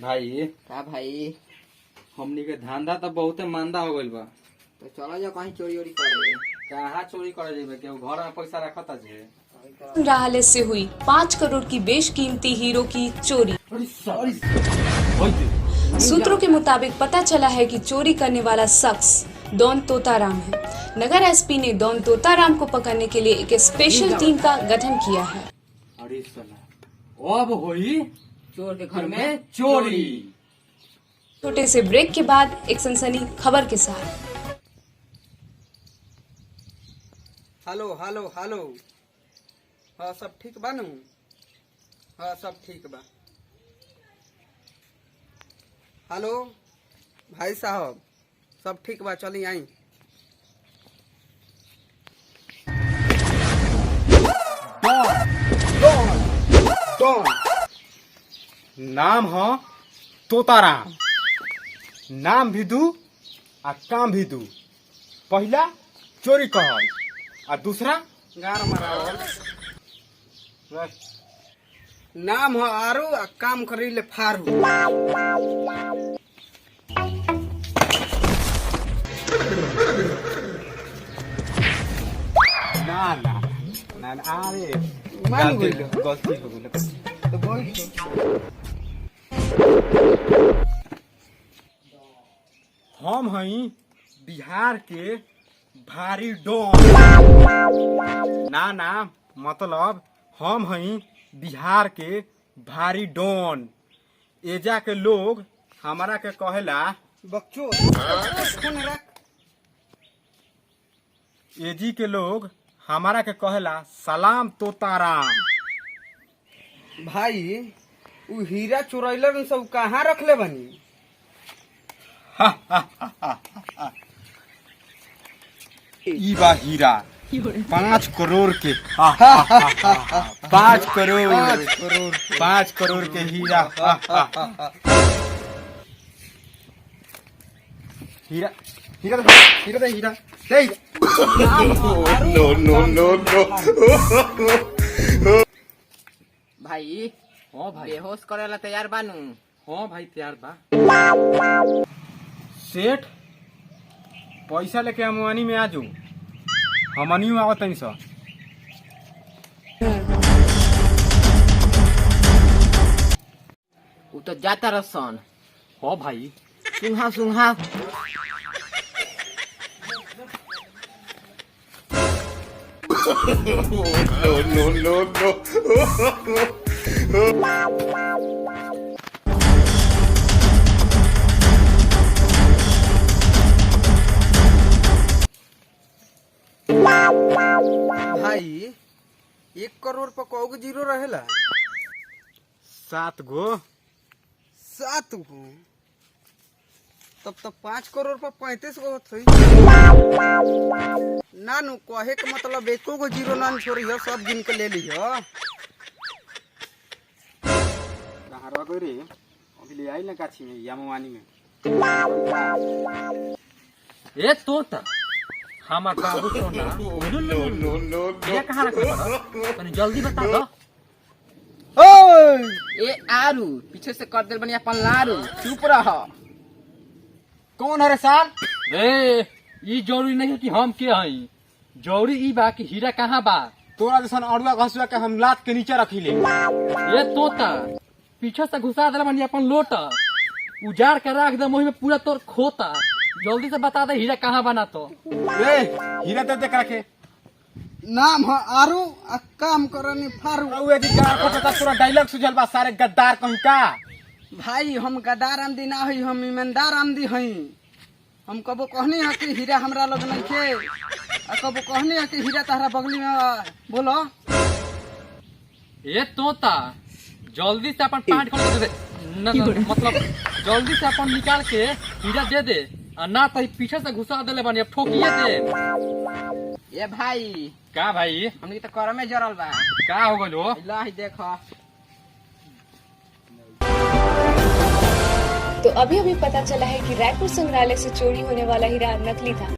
भाई का भाई हमनी के धंधा तो बहुते मांदा हो गइल बा। तो चलो जा कहीं चोरी वोरी करे। कहाँ चोरी करे जेबे? केहू घर में पैसा रखता जे। संग्रहालय से हुई 5 करोड़ की बेशकीमती हीरो की चोरी। सूत्रों के मुताबिक पता चला है कि चोरी करने वाला शख्स डॉन तोताराम है। नगर एसपी ने डॉन तोताराम को पकड़ने के लिए एक स्पेशल टीम का गठन किया है। अरे साला अब होई चोर के घर में चोरी। छोटे से ब्रेक के बाद एक सनसनी खबर के साथ। Hello hello hello. हाँ सब ठीक बा नू? हाँ सब ठीक बा। हेलो भाई साहब सब ठीक बा, चली आई। नाम हो तोताराम, नाम भी दू आ काम भी दू। पहला चोरी कहल आ दूसरा गार मरावल। नाम हो आरू आ काम करी ले फारू। ना ना ना ना, अरे मान गलती गइलो। गलती हो गइल। तो बोल हम हई बिहार के भारी डॉन। ना ना मतलब हम हई बिहार के भारी डॉन। एजा के लोग हमारा के कहेला बच्चों फोन रख। एजी के लोग हमारा के कहेला सलाम तोताराम। भाई उ हीरा चुरैलन सब कहाँ रखले बनी? ई बा हीरा 5 करोड़ के। 5 करोड़ 5 करोड़ के हीरा। हीरा हीरा दे, हीरा दे, हीरा दे। भाई हाँ भाई। बेहोश करेला तैयार बानू। हाँ भाई तैयार बा। सेठ पैसा लेके अमवानी में आजू। हमनी में आवत सर। उ तो जाता रसन। हाँ भाई। सुंघा सुंघा। भाई 1 करोड़ पर कौ गो जीरो रहेला? 7 गो। 7 गो। तब तो 5 करोड़ पर 35 गो होत होई। ना नु कहे के मतलब एको गो जीरो ना छोड़ी हो, सब गिन के ले लियो। कहाँ रह गई रे? अभी ले आई ना गाछी में यामवानी में। ए तोता हमार बाबू सोना ये कहाँ रखले बा? तनी जल्दी बता दो। ए आरू पीछे से कर दिल बनी अपन लारू। चुप रह। कौन है रे साल? ए ई जरूरी नहीं है कि हम के हई। जरूरी ई बा कि हीरा कहाँ बा। तोरा जैसन अड़ुआ घसुआ के हम लात के नीचे रखी ले। ए तोता पीछे से घुसा दिला बनी अपन लोटा। उजाड़ के रख दे मोही में पूरा तोर खोता। जल्दी से बता दे हीरा कहाँ बना तो। ए हीरा दे देख रखे। नाम हो आरू आ काम करनी फारू। औए जी का पता तोरा डायलॉग सुझल बा सारे गद्दार कहीं का। भाई हम गद्दार आमदी ना हई, हम ईमानदार आमदी हई। हम कबो कहनी है कि हीरा हमरा लग नहीं थे, आ कबो कहनी है कि हीरा तारा बगली में बा। बोलो। ए तोता जल्दी से अपन पांच खोल के दे दे। मतलब जल्दी से अपन निकाल के हीरा दे दे। आ ना तो पीछे से घुसा देले बनी, अब ठोकिए दे। ए भाई का भाई? हमनी तो कर में जरल बा। का हो गइल हो? ला ही देखो। तो अभी अभी पता चला है कि रायपुर संग्रहालय से चोरी होने वाला हीरा नकली था।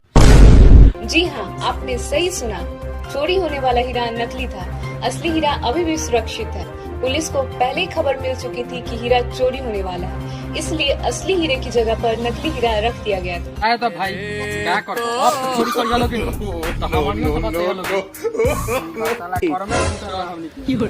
जी हाँ, आपने सही सुना, चोरी होने वाला हीरा नकली था। असली हीरा अभी भी सुरक्षित है। पुलिस को पहले ही खबर मिल चुकी थी कि हीरा चोरी होने वाला है, इसलिए असली हीरे की जगह पर नकली हीरा रख दिया गया था। आया तो भाई क्या करो अब तो चोरी कर जालो कि तो हमनियो समझ लोगे साला कर्म में घुसल रहा हमनी के।